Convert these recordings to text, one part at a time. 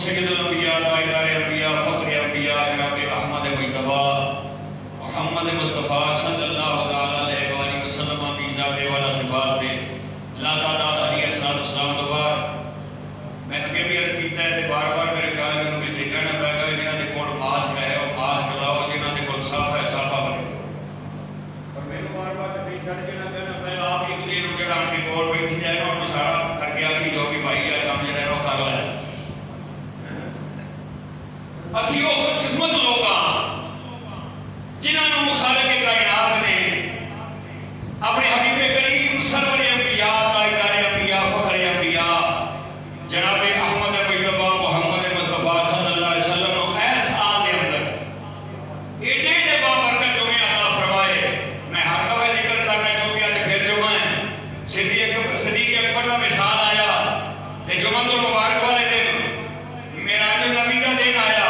सैयदुल अंबिया ताजदार अंबिया फख्र अंबिया जनाब अहमद मुजतबा मोहम्मद मुस्तफ़ा सल्लल्लाहु अलैहि वसल्लम की ज़ात वाला सिफात दे ला तादाद अलैहिस्सलाम तो बाद मैं अगे भी अर्ज किया है बार बार मेरे ख्याल में उन्हें कहना पैगा जिन्हों के कोल मास्क है वो मास्क लाओ, जिन्हों के कोल साफ है साफा बने। पर मैंने बार बार कभी छड़ के ना कहना मैं आप एक दिन जो के कोल बैठी जाए ना उन्होंने सारा करके आखी जो कि भाई यह काम जो कर लिया। असी वो खुशकिस्मत लोग जिन्होंने मुखालिक कायनात ने अपने हबीबे करीम सरवर अंबिया ताजदार अंबिया फख्र अंबिया जनाब अहमद मुजतबा मोहम्मद मुस्तफ़ा सल्लल्लाहु अलैहि वसल्लम ऐस साल के अंदर एडे एडे बाबरकत जुमे अता फरमाए। मैं हर दफा जिक्र करना क्योंकि आज फिर जुमा है। सिद्दीक़ अकबर का मिसाल आया ते जुमातुल मुबारक वाले दिन मेराज नबी का दिन आया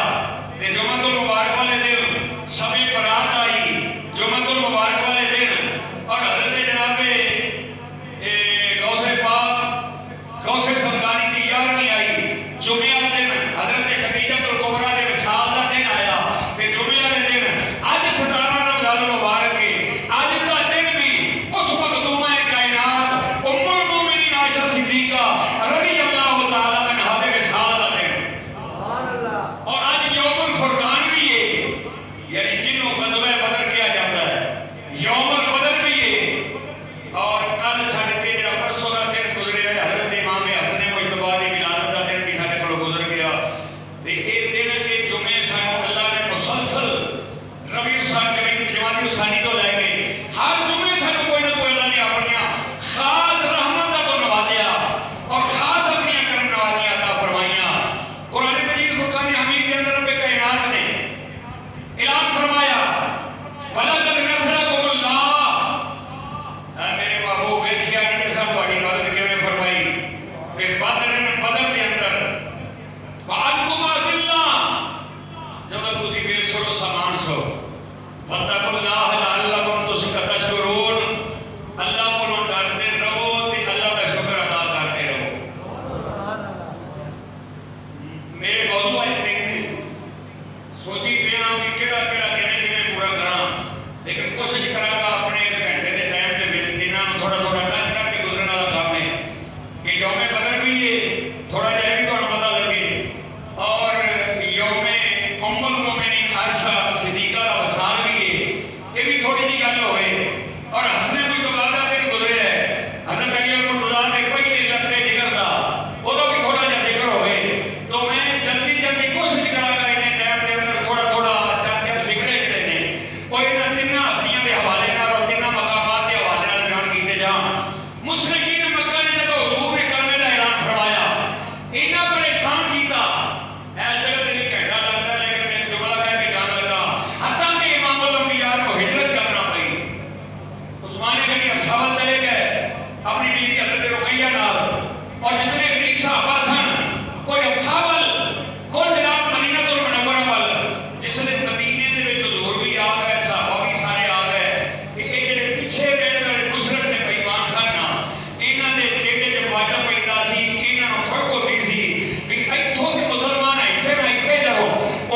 ते जुमातुल मुबारक वाले दिन शबे बरात आई जुमातुल मुबारक वाले दिन और हज़रत जनाबे गौसे पाक गौसे समदानी की 11वीं आई जुमे वाले दिन हज़रत खदीजतुल कुबरा के विसाल का दिन आया ते जुमे वाले दिन आज 17 रमज़ान मुबारक है। आज का दिन भी उस मखदूमा कायनात उम्मुल मोमिनीन आयशा सिद्दीका रज़ियल्लाहु तआला अन्हा के विसाल का दिन सुभान अल्लाह। और आज यौमुल फुरकान भी है, यानी जिन्हों ग़ज़वा बदर किया जाता है यौमुल बदर भी है। और कल छड़ के जरा परसों का दिन गुजरे हज़रत इमाम हसन मुजतबा की विलादत का दिन भी साडे कोलों गुजर गया ते इस दिन के जुमे सानू अल्लाह ने मुसलसल रबीउल सानी जमाती सानी तो लैके हर जुमे सानू कोई ना कोई अल्लाह ने अपनी खास रहमत तो नवाजिया और खास अपनी करम नवाजियां अता फरमाइया। कुरान मजीद फुरकान हमीद के अंदर रब्बे कायनात ने ऐलान फरमाया वलक़द नसरकुमुल्लाह, मेरे महबूब वेखिया कि असां तुहाडी मदद किवें फरमाई कि बदर के अंदर वअनतुम अज़िल्ला जब तुसी बेसरो सामान सो वत्तकुल्लाह लअल्लकुम तशकुरून, अल्लाह को डरते रहो ते अल्लाह का शुक्र अदा करते रहो। मेरे मौजू आज देखते सोची पिया कि केड़ा केड़ा किवें पूरा करा, लेकिन कोशिश करांगा अपने इस घंटे के टाइम के विच जिन्हां नूं थोड़ा थोड़ा टच करके गुजरने वाला काम है कि यौमे बदर भी है थोड़ा जिहा भी तुहानूं पता लगे और यौमे उम्मुल मोमिनीन आयशा सिद्दीका का वसाल भी है, ये भी थोड़ी जी गल होए। और हसन मुजतबा का दिन गुजरे है हज़रत अली मुर्तज़ा के पहले लफ्ज़े जिक्र दा उदों भी थोड़ा जिहा जिक्र होए। तो मैं जल्दी जल्दी कोशिश करांगा इन्हें टाइम के अंदर थोड़ा थोड़ा चाहते फिक्रे जिहड़े ने कोई इन्हां तिन्नां हस्तियां के हवाले नाल और तिन्नां मकामात के हवाले नाल बयान कीते जाण। मुशरिकीन मक्का ने जदों हुजूर ने कलमे दा ऐलान फरमाया इन्हां परेशान कीता ऐ जगह ते घंटा लगता लेकिन मैं जुमला कह के जान लगा हत्ता कि इमामुल अंबिया को हिजरत करना पई। उस्मान गनी अफसावल चले गए अपनी बीवी हज़रत रुकैया नाल और जितने गरीब सहाबा सन कोई अफसावल कोई जनाब मदीनतुल मुनव्वरा वल जिसने मदीने दे विच हुजूर भी आ गए सहाबा भी सारे आ गए कि ये जेडे पीछे रहने वाले मुशरिक ते बेईमान सन ना इन्हां दे टेढ़े च वाजा पैंदा सी, इन्हां नूं फर्क होती सी भी इत्थों के मुसलमान ऐसे ना इत्थे जाओ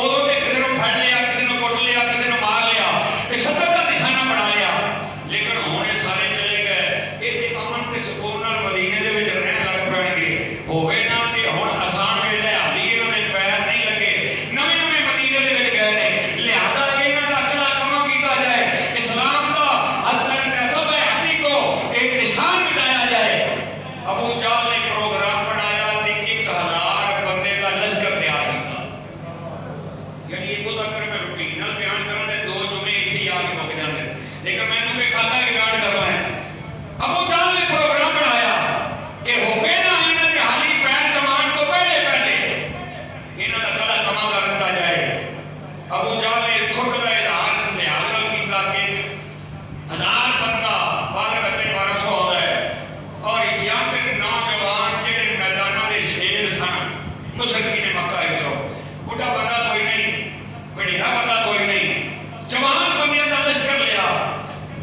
उदों ते किसी नूं फड़ लिया किसी नूं कुट लिया किसी नूं मार लिया ते शतक का निशाना बना लिया। लेकिन हुण ये सारे चले गए ये ते अमन ते सुकून नाल मदीने दे विच रहण लग पैणगे होवे ना ते हुण आसान वेले हाली इन्हां दे पैर नहीं लगे नवे नवे मदीने दे विच गए ने लिहाजा इन्हां दा अकला कमा कीता जाए इस्लाम दा हसन नसब हदी को एक निशान मिटाया जाए। अबू जहल ने प्रोग्राम बनाया ते 1000 बंदे का लश्कर तैयार किया, यानी इत्थों तक मैं रूटीन नाल बयान करन दे 2 जुमे इत्थे ही आके मुक जांदे लेकिन मैनूं मैं खाता कि बयान करना है। अबू जहल ने प्रोग्राम बनाया कि होवे ना इन्हां दे हाली पैर जमान तो पहले पहले इन्हां दा कड़ा कमा कर दिता जाए। अबू जहल ने खुद का इजहार लिहाज नाल कीता कि 1000 बंदा 1200 आउंदा है और यंग नौजवान जिहड़े मैदानां दे शेर सन मुशरिकीन मक्का विचों बुढ़ा बंदा कोई नहीं वडेरा बंदा कोई नहीं जवान बंदियां दा लश्कर लिया,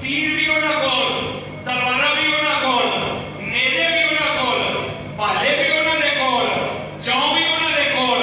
तीर भी उन्हां कोल तलवारां भी उन्हां कोल नेज़े भी उन्हां कोल भाले भी उन्हां दे कोल जौं भी उन्हां दे कोल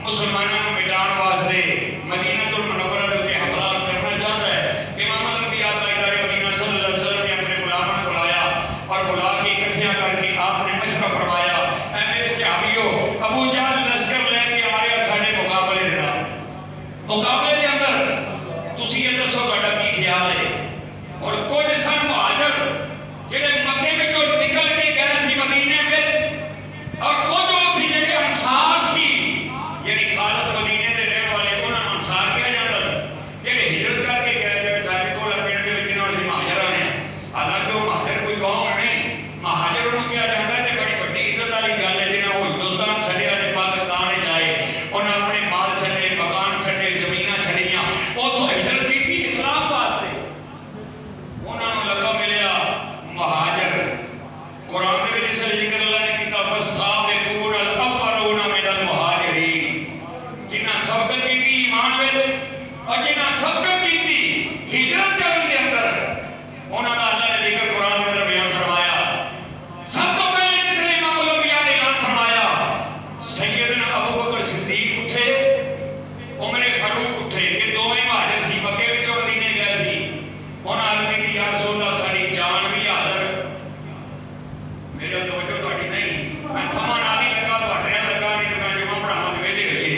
मुसलमानों को मिटाने वास्ते मदीनतुल मुनव्वरा के उत्ते हमला करना चाहता है। इमाम अल-अंबिया ताजदार मदीना सल्लल्लाहु अलैहि वसल्लम ने अपने गुलामों को बुलाया और बुला के इकट्ठा करके आपने मशवरा फरमाया, ऐ मेरे सहाबियों, अबू जहल लश्कर लेके आ रहा साडे मुकाबले दे नाल, मुकाबले के अंदर तुसी ये दसो तुहाडा की ख्याल है। और कुछ सन मुहाजिर जेड़े मक्के विचों निकल के गए सी मदीने विच, और कुछ वो सी जेड़े अंसार सी, जेड़ी खालस मदीने दे रहने वाले उन्हां नूं अंसार कहा जांदा सी, जेड़े हिजरत करके गए जिवें साडे कोल पिंड दे विच जिन्हां नूं मुहाजिर ने, हालांकि वो मुहाजिर कोई कौम नहीं, मुहाजिर उन्होंने कहा जाता है। बड़ी बड़ी इज्जत वाली गल है जिन्हें वो हिंदुस्तान छड़िया ने पाकिस्तान में आए, उन्हें अपने माल छड़े, मकान छड़े, जमीन छड़िया, उतों हिजरत की इस्लाम वास्ते, उन्होंने लकब मिलिया मुहाजिर। कुरान के विच इस जिक्र अल्लाह ने किया, वस्साबिकून अल-अव्वलून मिनल मुहाजिरीन, जिन्हां सबकत की ईमान विच और जिन्हां सबकत की हिजरत करन दे अंदर, उन्हां दा अल्लाह ने जिक्र कुरान के अंदर बयान फरमाया। सब तो पहले जिसने इमाम अल-अंबिया ने ऐलान फरमाया, सैयदना अबू बकर सिद्दीक उठे, उमर फारूक उठे, ये दोवें मुहाजिर सी, मक्के विचों मदीने गए सी। उन्हां अर्ज़ की या रसूल अल्लाह साडी जान भी हाज़र, मेरे तवज्जो तुहाडी नहीं, मैं थमा नाल ही लगा, तुहाडे नाल लगा नहीं, तो मैं जुम्मा पढ़ावां ते वेले होइए।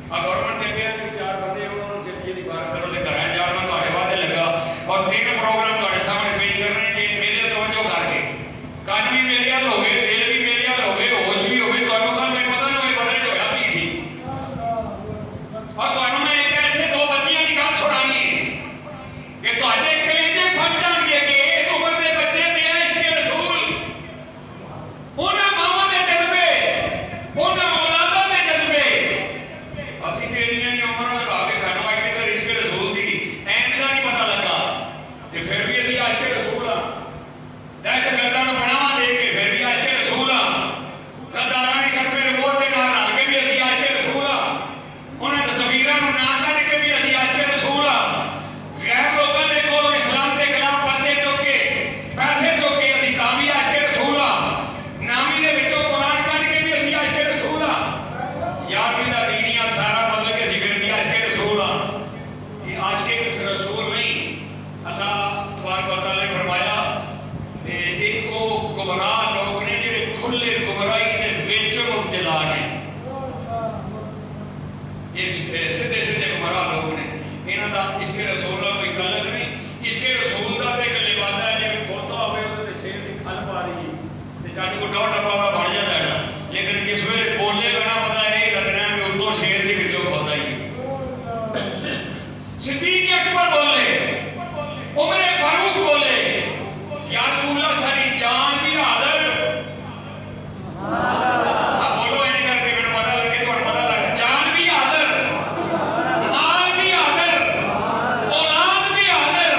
आ गवर्नमेंट दे अगे कोई चार बंदे उन्होंने जल्दी दी बात करो ते घरां जाण, मैं तुहाडे वास्ते लगा और तीन प्रोग्राम तुहाडे सामने पेश करने जे मेरे तवज्जो करके, कंन भी मेरे हाल होवे, दिल भी मेरे हाल होवे, होश भी होवे, तुहानूं कल मैं पता ना होवे पता नहीं होया की सी। और तुहानूं मैं एक ऐसे दो बच्चियां दी गल सुणानी है कि तुहाडे कलेजे फट जाणगे कि इस उम्र दे बच्चे ते इश्क रसूल, उन्हां मावां दे जज्बे, उन्हां औलादां दे जज्बे, असीं तेरियां दी उमर लगा के सानूं अज तक इश्क रसूल दी ऐन दा नहीं पता लगा, ते फिर भी असीं आशिक रसूल हां। दहशतगर्दां नूं बनावा दे के फिर भी आशिक रसूल हां। गद्दारां ने खतमे नबूवत दे नाल रल के भी असीं आशिक रसूल हां। उन्हां तस्वीरां नूं ना कढ के भी असीं आशिक रसूल हां। गैर लोकां दे कोलों इस्लाम दे खिलाफ पर्चे चुक के, पैसे चुक के असीं तां भी आशिक रसूल हां। नामी दे विचों कुरान कढ के भी असीं आशिक रसूल हां। 11वीं दा दीनिया सारा बदल के असीं फिर भी आशिक रसूल हां। ये आशिक किस रसूल नहीं, अल्लाह तबारक व तआला ने फरमाया ते एक वो गुमराह लोग ने जिहड़े खुले गुमराही दे विच मुब्तला ने, ये सीधे सीधे गुमराह लोग ने, इन्हां दा इश्क रसूल नाल कोई ताल्लुक नहीं। इश्क रसूल दा ते इक लिबादा है, जिवें खोता होवे उहदे ते शेर दी खल पा दईए ते चाटी को डॉट टप्पा बन जाता है, लेकिन जिस वेले बोलेगा ना पता नहीं लगना भी उतों शेर से विचों खोता ही। सिद्दीक अकबर बोले, उमर फारूक बोले, या रसूल अल्लाह साडी जान भी हाज़र, बोलो ऐ करके मैनूं पता लगे, तुहानूं पता लगे, जान भी हाज़र, माल भी हाज़र, औलाद भी हाज़र,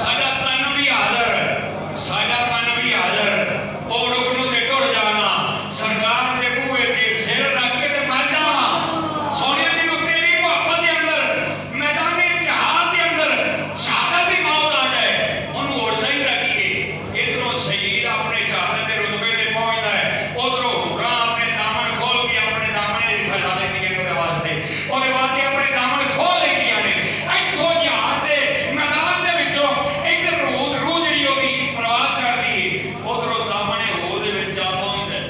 साडा तन भी हाज़र, साडा मन भी हाज़र। ओ रुकनों ते टुर जाना, सरकार दे बूहे ते सिर रख के ते मर जावां, सोने दी नूं तेरी मुहब्बत दे अंदर मैदाने जिहाद दे अंदर शहादत दी मौत आ जाए, उन्होंने होर चाहिदा की है। इधरों शहीद अपने शहादत के रुतबे ते पहुंचता है, उधरों हुर्रां अपने दामन खोल के अपने दामन फैला लेंदियां ने उहदे वास्ते, उहदे वास्ते अपने दामन खोल लेंदियां ने। इत्थों जिहाद दे मैदान दे विचों इधर रूह जिहड़ी होगी प्रवाह करदी है, उधरों दामन होर दे विच जा पहुंचदा है।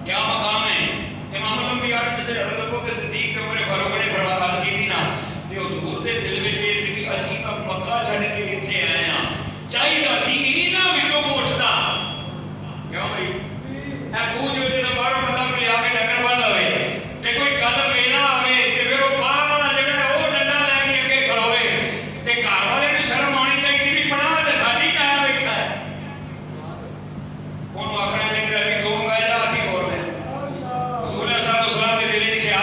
क्या मकाम है इमाम अल-अंबिया ने जिसे हज़रत अबू बकर सिद्दीक ते उमर फारूक ने फरमाया की ना, ते हुजूर दे दिल विच ये सी कि असीं तां मक्का छड्ड के इत्थे आए हां, चाहिदा सी इन्हां विचों को उठदा। क्यों भाई ऐ बूझ वेले तां बाहरों बंदा कोई लिया के डंगर बन लवे, ते कोई गल बेना आवे ते फिर वो बाहर वाला जिहड़ा वो डंडा लै के अगे खड़ोवे, ते घर वाले नूं शर्म आउणी चाहीदी भी पनाह ते साडी काया बैठा है। उहनूं आखना चाहीदा भी तूं बह जा, असीं होर ने। हुजूर सल्लल्लाहु अलैहि वसल्लम दे दिल विच ख्याल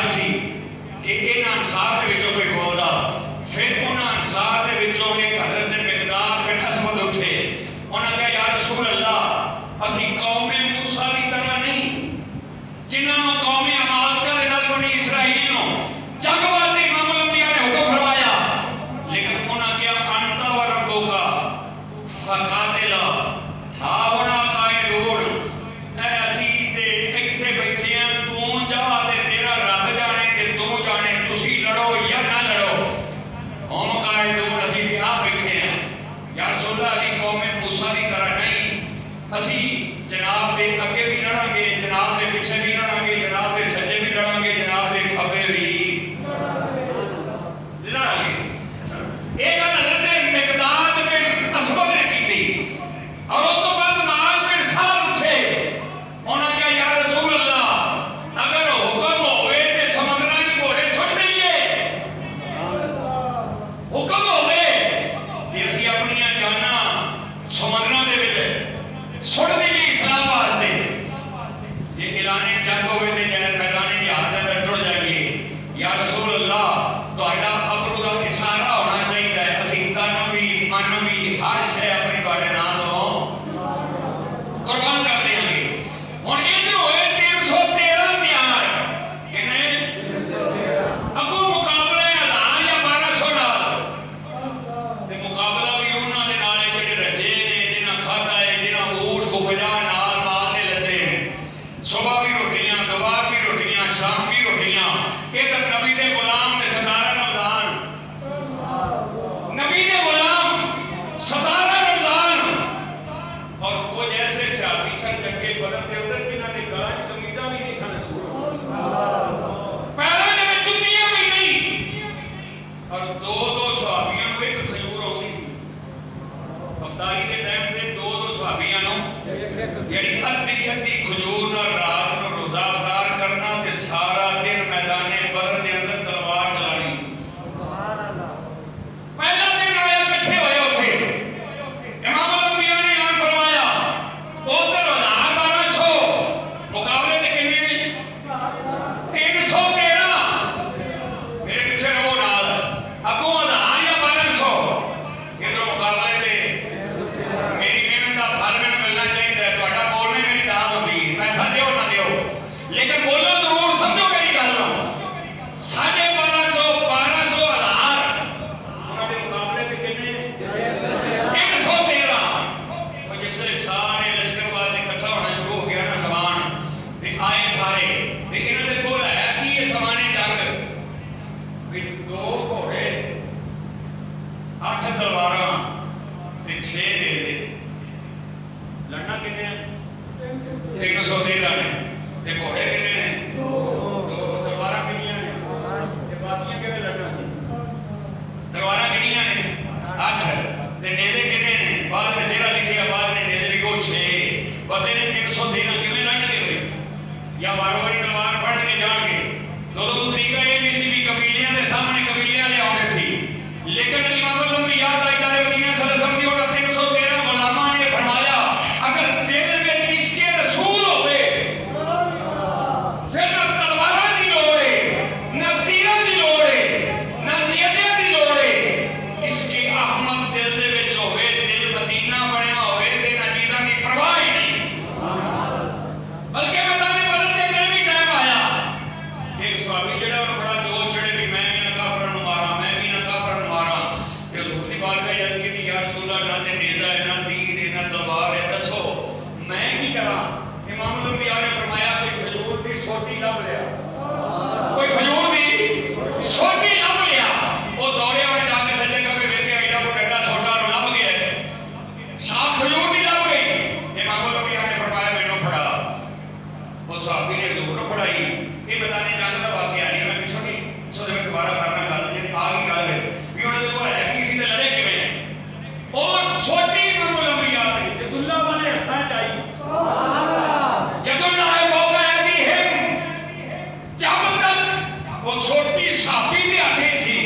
ਉਹ ਸੋਟੀ ਸਾਬੀ ਦੇ ਹੱਥੇ ਸੀ।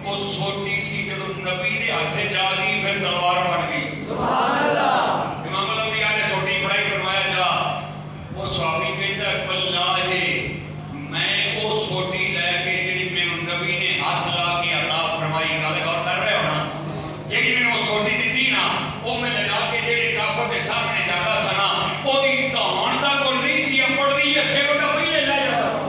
ਉਹ ਸੋਟੀ ਸੀ ਜਦੋਂ ਨਬੀ ਦੇ ਹੱਥੇ ਜਾ ਗਈ ਫਿਰ ਤਲਵਾਰ ਬਣ ਗਈ। ਸੁਭਾਨ ਅੱਲਾਹ। ਇਮਾਮ ਅਲ-ਅੰਬਿਆ ਨੇ ਸੋਟੀ ਪੜਾਈ ਕਰਵਾਇਆ ਜਾ। ਉਹ ਸਹਾਬੀ ਕਹਿੰਦਾ ਬੱਲਾਹ ਮੈਂ ਉਹ ਸੋਟੀ ਲੈ ਕੇ ਜਿਹੜੀ ਮੈਨੂੰ ਨਬੀ ਨੇ ਹੱਥ ਲਾ ਕੇ ਅਤਾ ਫਰਮਾਈ, ਗੱਲ ਗੌਰ ਕਰ ਰਹੇ ਹੋ ਨਾ, ਜਿਹੜੀ ਮੈਨੂੰ ਉਹ ਸੋਟੀ ਦਿੱਤੀ ਨਾ ਉਹ ਮੈਂ ਲਗਾ ਕੇ ਜਿਹੜੇ ਕਾਫਰ ਦੇ ਸਾਹਮਣੇ ਜਾਂਦਾ ਸਨਾ ਉਹਦੀ ਧੌਣ ਤਾਂ ਕੋਲ ਨਹੀਂ ਸੀ ਪੜਦੀ, ਇਹ ਸਿਰ ਦਾ ਪਹਿਲੇ ਲੈ ਜਾਂਦਾ ਸੀ।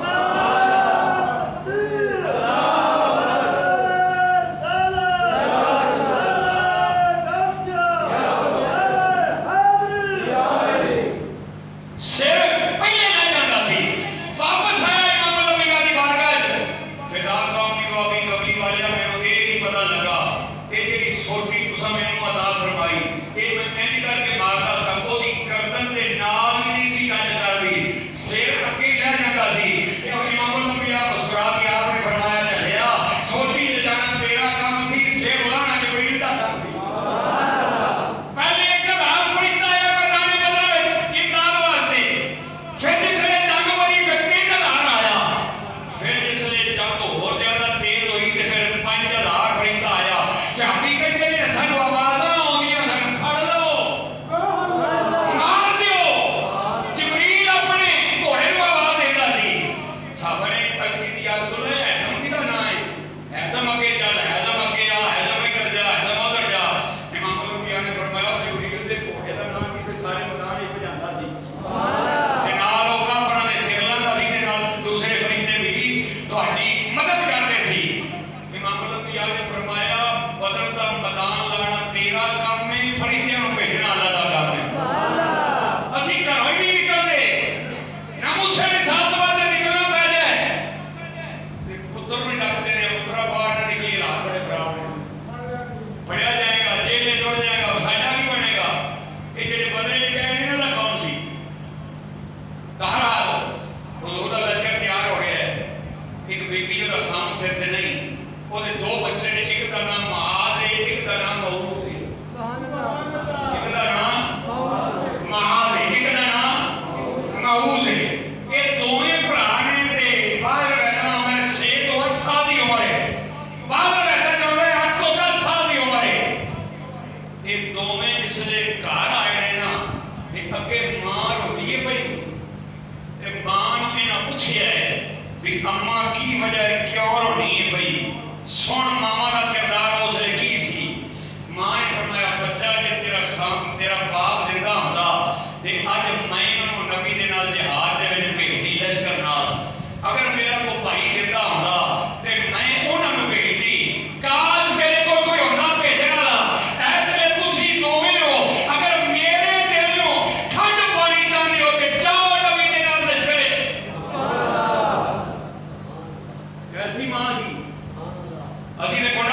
ਅਸੀਂ ਦੇ ਕੋਲ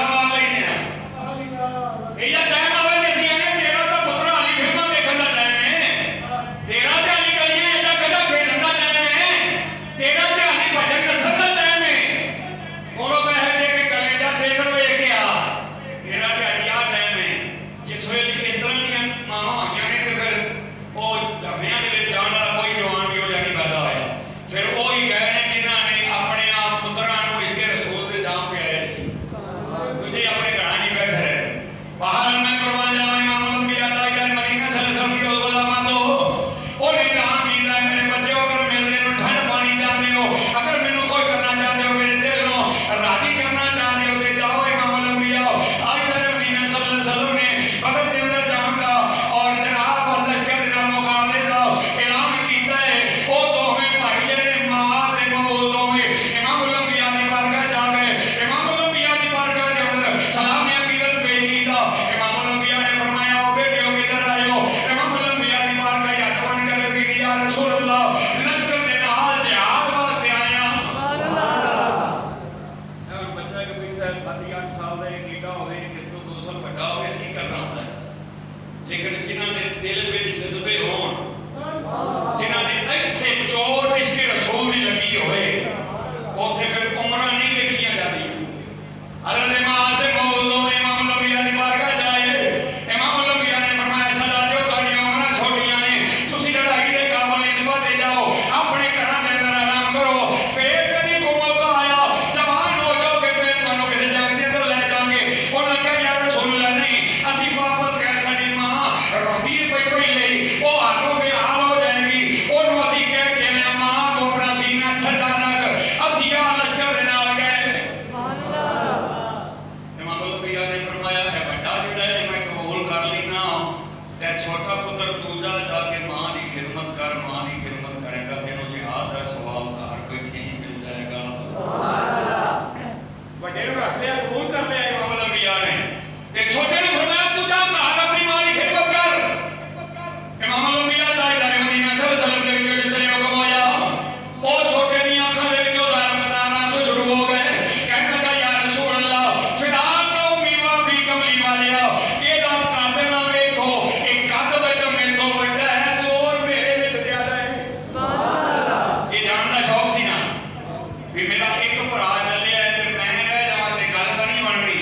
एक भरा चलिया ते मैं रह जावां ते गल तां नहीं बननी।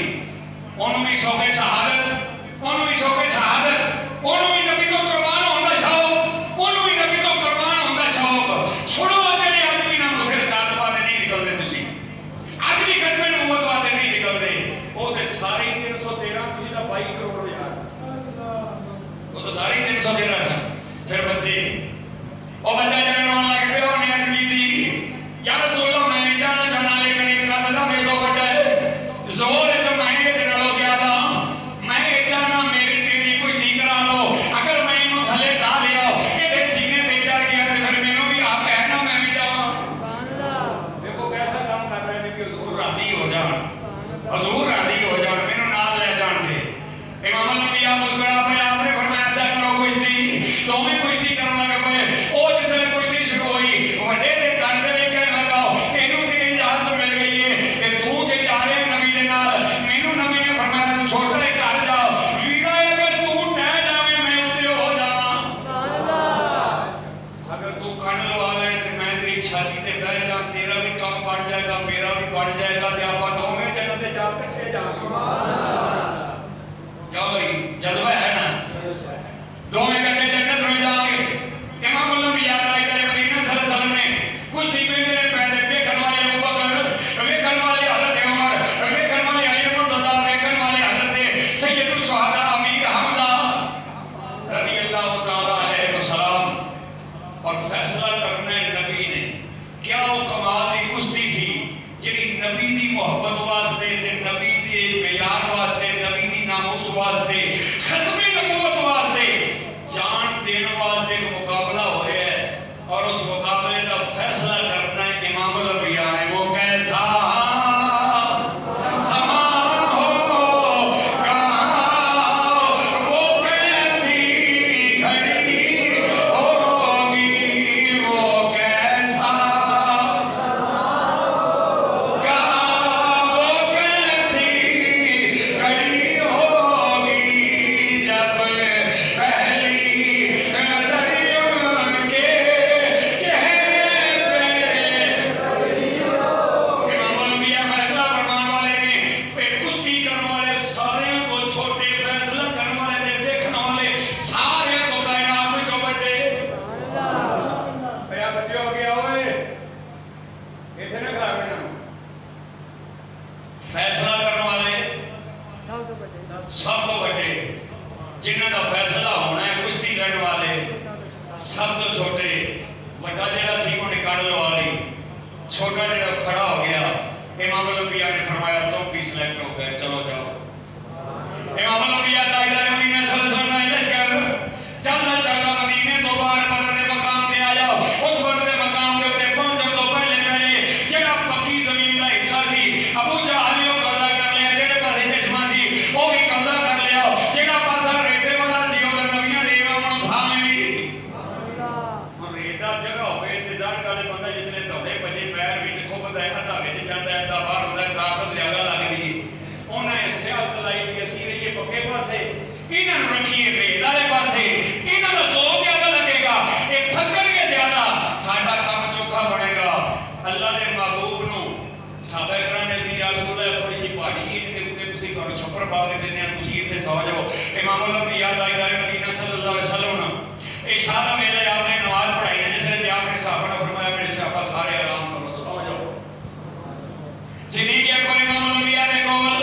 ओनू भी शौके शहादत, ओनू भी शौके शहादत, ओनू भी नबी तो कुर्बान होने दा शौक, ओनू भी नबी तो कुर्बान होने दा शौक। सुनो जेड़े अज भी ना मुसर साथ वाले नहीं निकलदे, तुसी अज भी कदमे नबूवत वाले नहीं निकलदे, वो ते सारे 313 तुसी दा 22 करोड़ यार, वो तो सारे 313 सन। फिर बच्चे ओ बच्चा जब रोन लग पे होने अदबी दी या रसूल मैं नहीं जाना चाहना, लेकिन एक कद दा मेरे तो बड़ा है जोर च मैं ते नालों ज्यादा मैं ये चाहना मेरी तेरी कुछ नहीं करा लो। अगर मैं इनु थले ढा लिया ये सीने ते चढ़ गया तो फिर मेनू भी आप कहना मैं भी जावां। सुभान अल्लाह, देखो कैसा काम कर रहे हैं कि हुजूर राजी हो जान, हुजूर राजी हो जान, मेनू नाल ले जान दे। इमाम अल-अंबिया मुस्कुरा पे आपने फरमाया अच्छा करो कुछ नहीं, तो मैं कोई नहीं करना लग पे ओ जिसने कोई नहीं शुरू हुई वडे दे कर दे वे कह लगाओ तेनू ते इजाजत मिल गई है ते तू जे जा रहे नबी दे नाल। मेनू नबी ने फरमाया तू छोटा ही घर जाओ वीरा, अगर तू टह जावे मैं उत्ते हो जावां। सुभान अल्लाह, अगर तू कण लवा ले ते मैं तेरी छाती ते बैठ जा, तेरा भी काम बढ़ जाएगा मेरा भी बढ़ जाएगा ते आपा दोवें जन्नत ते जा इकट्ठे जा। सुभान अल्लाह, क्या भाई जज्बा है ना, दोवें इकट्ठे जन्नत में जाएंगे। इमाम अल-अंबिया ताजदार मदीना सल्लल्लाहु अलैहि वसल्लम ने कुछ नहीं कहते पैदे देखन वाले अबू बकर, देखन वाले हजरत उमर, देखन वाले अली इब्न रज़ा, देखन वाले हजरत सैयदुल शुहदा अमीर हमजा रज़ियल्लाहु तआला अलैहि सलाम। और फैसला करना है नबी ने, क्या वो कमाल दी कुश्ती सी जिहड़ी नबी दी मोहब्बत वास्ते ते नबी दे प्यार वास्ते नबी दी नामूस वास्ते खत्मे नबूवत वास्ते जान देने वास्ते एक मुकाबला हो रहा है, और उस मुकाबले का फैसला करना है इमाम अल-अंबिया ने। वो कैसा समा होगा, वो कैसी घड़ी होगी, वो कैसा समा होगा, वो कैसी घड़ी होगी, जब पहली नजर के चेहरे पे। इमाम अल-अंबिया फैसला करने वाले ने कुश्ती करने वाले सारे को छोटे, फैसला करने वाले ने देखने वाले सारे को कायनात में जो बड़े भैया बच्चे हो गया ओए इथे ना खा लेना। फैसला करने वाले सब तो बड़े जिन्हां दा फैसला होना है, कुश्ती लड़ने वाले सब तो छोटे। बड़ा जेड़ा सी उन्हें कड़ लवा ली, छोटा जेड़ा खड़ा हो गया। इमाम अल-अंबिया ने फरमाया तुम भी सिलेक्ट हो गए, चलो जाओ। इमाम अल-अंबिया ताजदार मदीना सल्लल्लाहु अलैहि वसल्लम चलना चलना मदीने तो बाहर बदर दे मकाम पे आ जाओ। उस बदर दे मकाम के उत्ते पहुंचण तो पहले पहले जेड़ा पक्की जमीन दा हिस्सा सी अबू जहल ने कब्जा कर लिया, जेड़े पासे चश्मा सी वो भी कब्जा कर लिया, जेड़ा पासा रेते वाला सी उधर नबियां दे इमाम नु था मिली। हुण रेता जगह होवे इंतजार करे बंदा जिसने दौड़े भजे पैर विच खुबदा है, अद्धा विच जांदा है, अद्धा बाहर हुंदा है, ताकत ज्यादा लगदी है। उन्हें सियासत लाई कि असीं रहिए पक्के पासे, इन्हां नूं रखीए रेत वाले पासे, इन्हां दा जोर ज्यादा लगेगा, ये थकणगे ज्यादा, साडा काम चोखा बनेगा। अल्लाह दे महबूब नूं साहबा इकराम ने दी रसूलुल्लाह थोड़ी जी पहाड़ी इहदे उत्ते तुसीं तुहानूं छप्पर पा के दिंदे आ, तुसीं इत्थे सौ जाओ। इमाम अल-अंबिया ताजदार मदीना सल्लल्लाहु अलैहि वसल्लम इशा दा वेले आपने नमाज पढ़ाई है, जिसने आपने साहबा ने फरमाया मेरे साहबा सारे आराम करो, सौ जाओ। सिद्दीक़ अकबर इमाम अल-अंबिया दे कोल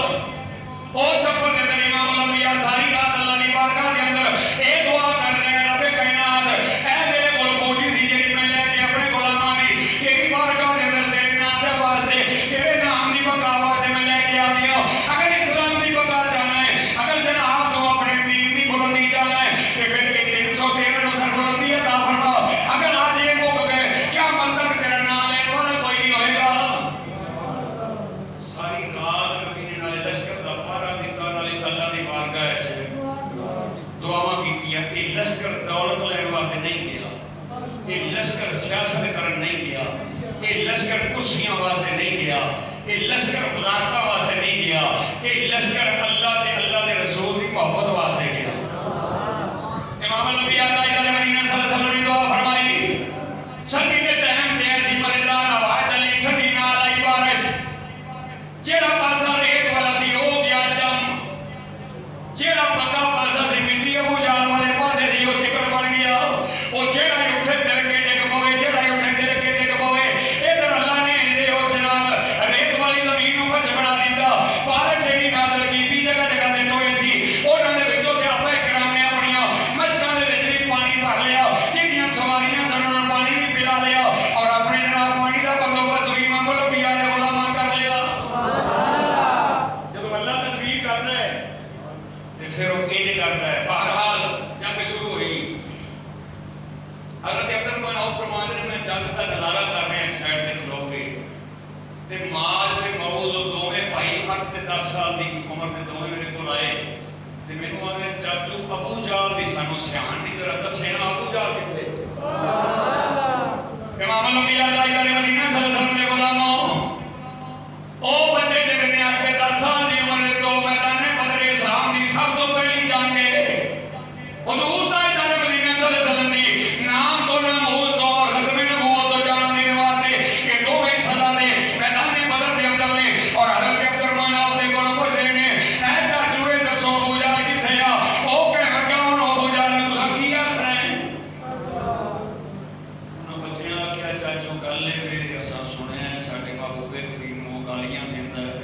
ओ छप्पर दे अंदर इमाम अल-अंबिया सारी रात अल्लाह दी बारगाह दे अंदर ए दुआ करदे हैं, रब्बे कायनात ऐ मेरे कोल फौजी सी जेड़ी मैं लेके अपने गुलामां दी तेरी बारगाह दे अंदर तेरे नाम दे वास्ते तेरे नाम दी बका वास्ते मैं लेके आ गया। अगर इस्लाम दी बका चाहना है, अगर जनाब तो अपने दीन दी बुलंदी चाहना है ते फिर 313 नु सरबुलंदी अता फरमाओ। अगर आज ये मुक गए क्या मतलब तेरा नाम लेने वाला कोई नहीं होएगा। सारी रात नबी ने नाले लश्कर दा पारा दिता, नाले अल्लाह दी बारगाह च दुआवां कीतियां। ये लश्कर दौलत लेने वास्ते नहीं गया, ये लश्कर सियासत करन नहीं गया, ये लश्कर कुर्सियां वास्ते नहीं गया, ये लश्कर वज़ारतां वास्ते नहीं गया, ये लश्कर अल्लाह दे रसूल दी मोहब्बत वास्ते गया। इमाम अल-अंबिया ताजदार मदीना सल्लल्लाहु अलैहि वसल्लम ने दुआ फरमाई, सर्दी के टाइम ते ऐसी मजेदार हवा चली, ठंडी नाल आई बारिश, ते माज ते मऊज दोवें भाई 8 ते 10 साल की उम्र के दोवें मेरे को आए ते मैनू आखदे चाचू अबू जाल दी सानू सियाण दी जरा दस्से ना अबू जाल कित्थे इमाम अल-अंबिया ताजदार मदीना सल्लल्लाहु अलैहि वसल्लम दे गुलामों ओ बच्चे जिन्हें 8 ते 10 साल की उम्र के दो मैदान बदर इस्लाम की सब तो पहली जंग है हुजूर ताजदार मदीना सल्लल्लाहु अलैहि वसल्लम दी नाम तो ना मौत तो और खत्म नबूवत तो जान देने वास्ते ये दोवें सदा दे मैदान बदर दे अंदर ने और हजरत अब्दुर्रहमान आपने कोलों पुछदे ने ऐ चाचू ए दसो अबू जाल कित्थे आ ओ कह लगा हुन अबू जाल ने तुसां की आखना है उन्हां बच्चियां आख्या चाचू गल ए वे असां सुनिया साडे महबूबे करीम नूं गालियां दिंदा है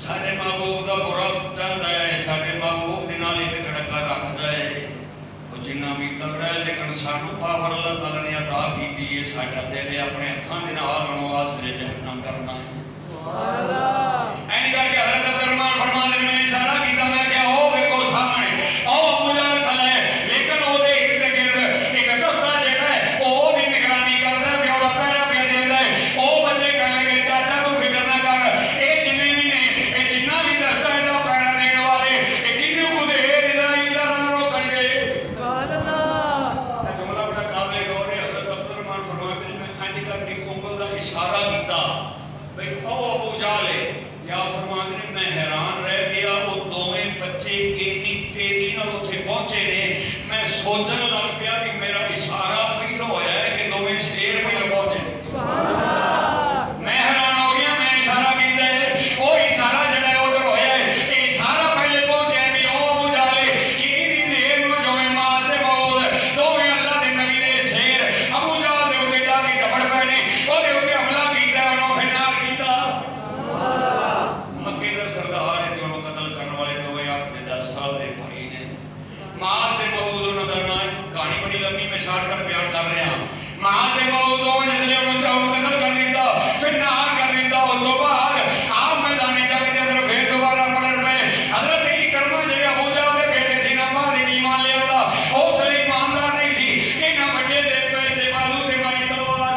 साडे महबूब दा बुरा चाहता है साडे महबूब दे नाल इक खड़का रखदा है जिन्ना भी तगड़ा है लेकिन सानू पावर अल्लाह ताला ने अदा की है साडा दिल अपने हत्थां दे नाल लणों वास्ते जहन्नम करना है सुभान अल्लाह ऐन करके हज़रत अब्दुर्रहमान फरमाते ने मैं इशारा कीता मैं क्या ओ देखो सामने ओ अबू जाल खड़ा है लेकिन ओदे इर्द गिर्द एक दस्ता जेड़ा है ओ ओदी निगरानी करदा है ओदा पहरा पे देंदा है ओ बच्चे कहणगे चाचा तू फिक्र ना कर ए जिन्ने भी ने ए जिन्ना भी दस्ता है दा पहरा देने वाले ए किन्ने को दे इज़राइल दा राह रोकणगे सुभान अल्लाह जुमला बड़ा काबिल गौर है हज़रत अब्दुर्रहमान फरमाते हैं मैं इंज करके उंगल दा इशारा कीता भाई ओ अबू जाल है या फरमाते ने मैं हैरान रह गया वो दोवें बच्चे इतनी तेजी नाल उथे पहुंचे ने मैं सोचन लग पिया कि मेरा इशारा पहलो होया है कि दोवें शेर पहले पहुंचे सुभान अल्लाह मैं हैरान हो गया मैं इशारा कीता है ओ इशारा जड़ा है उधर होया है ये इशारा पहले पहुंचे भी ओ अबू जाल कि इनी देर नु जोए मार ते मौत दोवें अल्लाह दे नबी दे शेर अबू जाल दे उते जाके झपड़ पए ने ओदे उते हमला कीता उन्हों फिनार कीता मक्के दा सरदार है दोनों कत्ल करने वाले दोवें 8 ते 10 साल दे भाई ने मां ते मौत उन्हां दा नाम कहानी बड़ी लंबी मैं शॉर्टकट बयान कर रहा मां ते मौत दोवें जिसले उन्होंने चाहूं कत्ल कर दिता फिनार कर दिता उस तो बाद आप मैदाने जंग दे अंदर फिर दोबारा पलट पे हजरत इकरमा जेड़े अबू जाल दे बेटे सी ना बाद ईमान ले आंदा उसले ईमानदार नहीं सी इन्हां बड़े दे पे ते बाजू ते मारी तलवार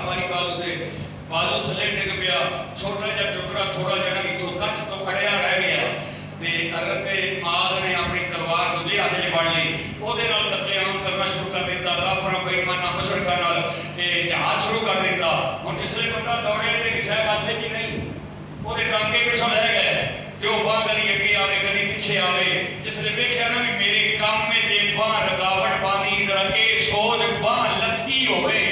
मारी बाजू थले डिग पिया छोटा जिहा टुकड़ा थोड़ा जिहा इथों कच्छ तो खड़िया रह गया ते हजरत माल ने अपनी तलवार दूजे हाथ च फड़ ली ओदे नाल कत्लेआम करना शुरू कर दिता काफरां बेईमानां मुशरकां नाल ते जहाद शुरू कर दिता हुण जिसले बंदा दौड़े ते किसे पासे की नहीं ओदे टांके पिछों लै गए जो बांह गली अगे आवे गली पिछे आवे जिसले वेख्या ना भी मेरे काम में ते बांह रुकावट पानी जरा ए सोच बांह लथी होवे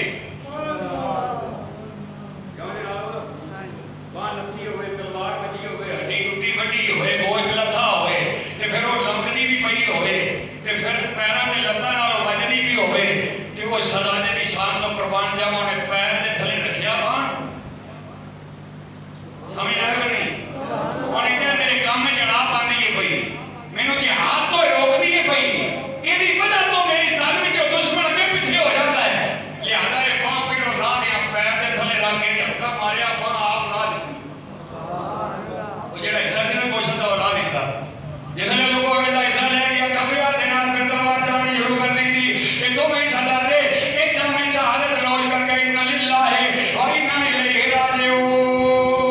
लथी होवे तलवार बजी होवे हड्डी टुटी फटी होवे गोश्त लथा होवे ते फिर वो लमकदी भी पई होवे ते फिर पैरां ते लत्तां नाल वजदी भी होवे ते वो शहजादे दी शान तो कुर्बान जावा ने पैर दे थले रखिया बाण समझ आया कि नहीं उन्हें कहा मेरे काम में चढ़ा पाती है पई मैनू जिहाद तो रोकदी है पई इहदी वजह तो मेरी जान विच दुश्मन अगे पीछे हो जाता है लिहाजा ये बांह पहलों ला लिया पैर दे थले रख के धक्का मारिया बांह आप ला दी जेड़ा हिस्सा सी ना गोश्त दा ला दिता जिसने लोगों ने हिस्सा ले लिया खबरिया दे नाल फिर तलवार चलानी शुरू कर दी थी ये दोवें सरदारे एक जामे शहादत नौज करके इन्ना लिल्लाहि व इन्ना इलैहि राजिऊन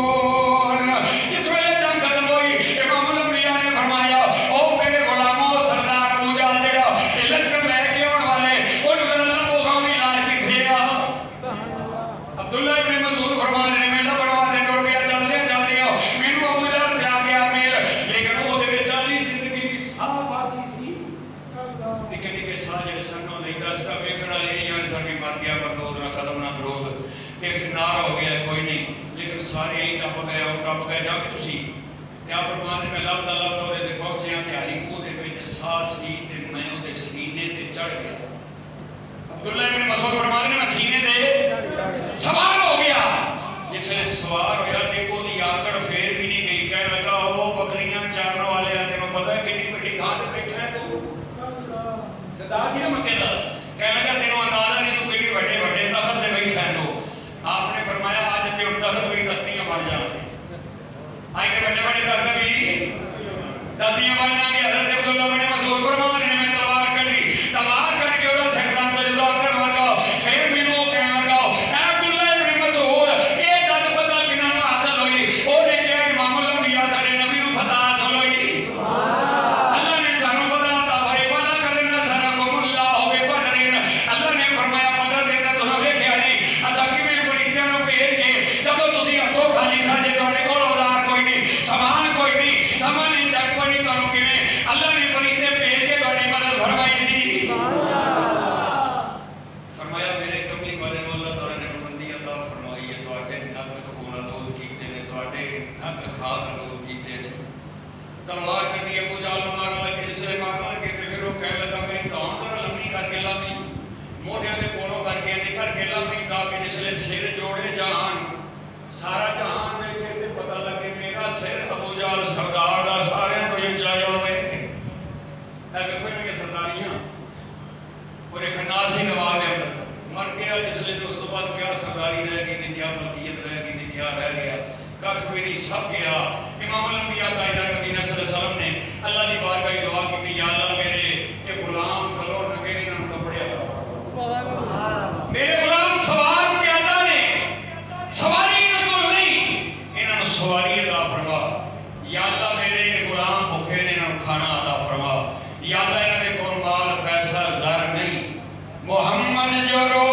जिस वेले जंग खत्म हुई इमाम अल-अंबिया ने फरमाया ओ मेरे गुलामों सरदार अबू जाल जेड़ा ये लश्कर लेके आने वाले उन्होंने अल्लाह को गांव दी लाश किथे आ अब्दुल्ला इब्न मसूद फरमाते ने मैं बनवा दे टुर गया चलदे मैनू अबू जाल प्या गया मेल लेकिन ओदे विच अली जिंदगी दी साह बाकी सी निके निके साह जेड़े सन्नों नहीं दसदा वेखण वाले इयां करके मर गया पर दो दिन कदम ना विरोध एक नार हो गया कोई नहीं लेकिन सारे ही टप गए जाके तुसी या फरमाते मैं लबदा ओदे ते पहुंचिया ते अली ओदे विच साह सी ते मैं ओदे सीने ते चढ़ गया अब्दुल्ला इब्न मसूद फरमाते ने मैं सीने ते सवार हो गया जिसने सवार होया ते ओदी आकड़ फेर भी नहीं गई कह लगा ओ बकरियां चारन वाले आ तेनों पता है कितनी बड़ी थां ते बैठा है तू सरदार जी ने मक्के दा कह लगा तेनों अंदाजा नहीं तू कितनी बड़े बड़े तख्त ते बैठा है तू आपने फरमाया आज ते तख्त भी तख्तियां बन जाएंगे आज के बड़े बड़े तख्त भी तख्तियां बन जाएंगे हजरत अब्दुल्ला इब्न मसूद फरमाते ने मैं तलवार कढ़ी तलवार कढ़ के ओदा सरदार तो जुदा करन लगा फिर मैनू कहने लगा ए अब्दुल्ला इब्न मसूद सिर जोड़े जहान सारा जहान देखे ते पता लगे मेरा सिर अबू जहल सरदार दा सारे तो ये चाहे होवे देखो इनके सरदारियां और एक नासी नवाज है मर गया जिसले तो उस बाद क्या सरदारी रह गई थी क्या मलकियत रह गई थी क्या रह गया कख भी नहीं सब गया इमाम अल-अंबिया ताजदार मदीना सल्लल्लाहु अलैहि वसल्लम ने अल्लाह की बारगाह में दुआ की या अल्लाह मेरे ये गुलाम कलो नंगे इन्हां कपड़े मेरे गुलाम सवार प्यादा ने सवारी इन्हां कोल नहीं इन्हां सवारी अता फरमा या अल्लाह मेरे गुलाम भूखे ने इन्हां खाना अता फरमा या अल्लाह इन्हां दे कोल माल पैसा ज़र नहीं मोहम्मद जो रो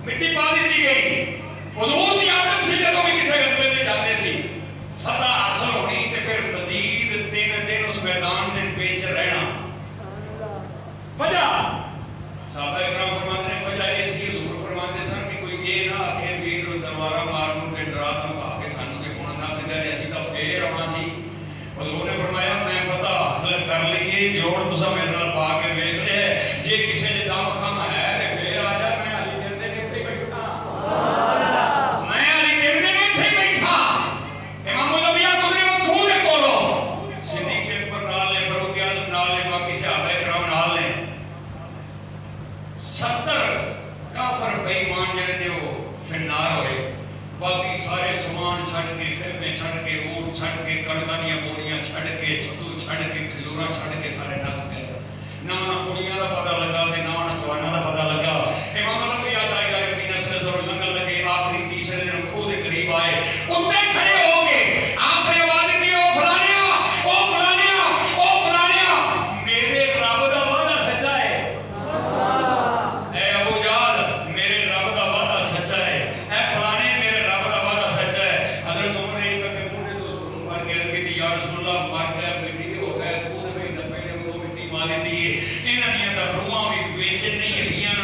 मिट्टी पा दी गई हुजूर की आदत थी जब भी किसी गलबे में जाते थे फतह हासिल होनी तो फिर मजीद दिन दिन उस मैदान में पेच रहना वजह साहबा इकराम फरमाते हैं वजह इसलिए हुजूर फरमाते सन कि कोई ये ना आखे वीर दरबारा मार मुर के डरा धमका के सानू ते होना ना सिद्धा ने असीं तां फेर आउणा सी हुजूर ने फरमाया मैं फतह हासिल कर लईए जोड़ तुसां मेरे नाल पा के वेख ले जे किसी दे दम खम है ते फिर आ जा मैं अली दिल दे इत्थे बैठा मैं अली दिल दे इत्थे बैठा इमाम अल-अंबिया गुजरे उथों दे कोलों सिद्दीक अकबर नाल ले फारूक आज़म नाल ले बाकी सहाबा इकराम नाल ले 70 काफर बेईमान जिहड़े ने वो फिन्नार होए बाकी सारे समान छड़ के फिरमे छड़ के ऊट छड़ के कणकां दी बोरियां छड़ के सत्तू छड़ के खजूरां छड़ के सारे नस गए ना उन्हां कुड़ियां दा पता लगा ते ना उन्हां जवानां दा पता लगा इमाम अल-अंबिया ताजदार मदीना सल्लल्लाहु अलैहि वसल्लम लगे आखिरी तीसरे दिन खुद के करीब आए उत्ते खड़े हो के आपने आवाज दी ओ फलानिया मेरे रब दा वादा सच्चा है ए अबू जहल मेरे रब दा वादा सच्चा है ए फलाने मेरे रब दा वादा सच्चा है हजरत उमर ने करके मुंडे तो मार के रखी थी या रसूल अल्लाह मार के मिट्टी हो गए खुद में डब्बे ने वो मिट्टी मार दी है इन्हां दी तां रूहां भी बेच नहीं रहियां